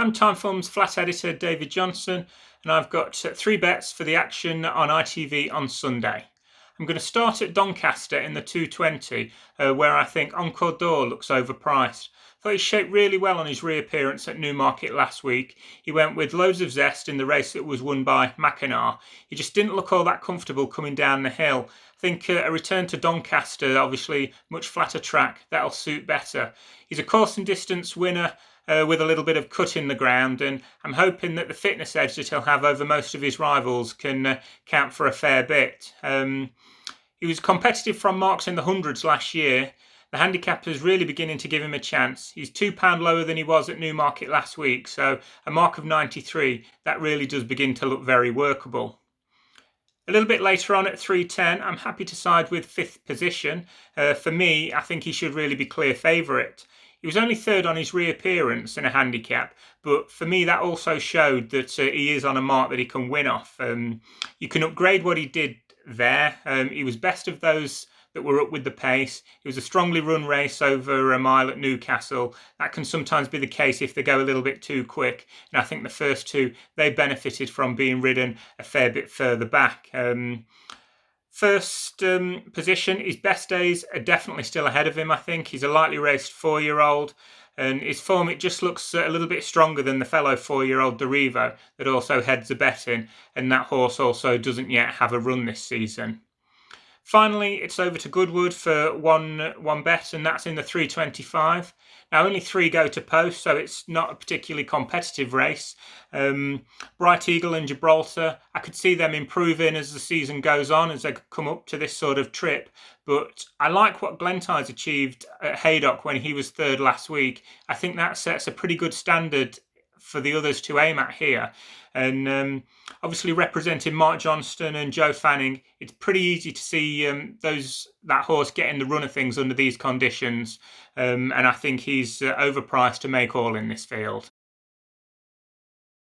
I'm Timeform's flat editor David Johnson, and I've got three bets for the action on ITV on Sunday. I'm going to start at Doncaster in the 220, where I think Encore d'Or looks overpriced. Thought he shaped really well on his reappearance at Newmarket last week. He went with loads of zest in the race that was won by Mackinac. He just didn't look all that comfortable coming down the hill. I think a return to Doncaster, obviously much flatter track, that'll suit better. He's a course and distance winner with a little bit of cut in the ground, and I'm hoping that the fitness edge that he'll have over most of his rivals can count for a fair bit. He was competitive from marks in the hundreds last year. The handicap is really beginning to give him a chance. He's £2 lower than he was at Newmarket last week, so a mark of 93, that really does begin to look very workable. A little bit later on at 3:10, I'm happy to side with fifth position. For me, I think he should really be clear favourite. He was only third on his reappearance in a handicap, but for me that also showed that he is on a mark that he can win off. You can upgrade what he did there. He was best of those that were up with the pace. It was a strongly run race over a mile at Newcastle. That can sometimes be the case if they go a little bit too quick. And I think the first two, they benefited from being ridden a fair bit further back. First position, his best days are definitely still ahead of him, I think. He's a lightly raced 4-year-old, and his form, it just looks a little bit stronger than the fellow 4-year-old Derivo that also heads a bet in, and that horse also doesn't yet have a run this season. Finally, it's over to Goodwood for one bet, and that's in the 325. Now, only three go to post, so it's not a particularly competitive race. Bright Eagle and Gibraltar, I could see them improving as the season goes on, as they come up to this sort of trip. But I like what Glentide's achieved at Haydock when he was third last week. I think that sets a pretty good standard for the others to aim at here. And obviously representing Mark Johnston and Joe Fanning, it's pretty easy to see that horse getting the run of things under these conditions. And I think he's overpriced to make all in this field.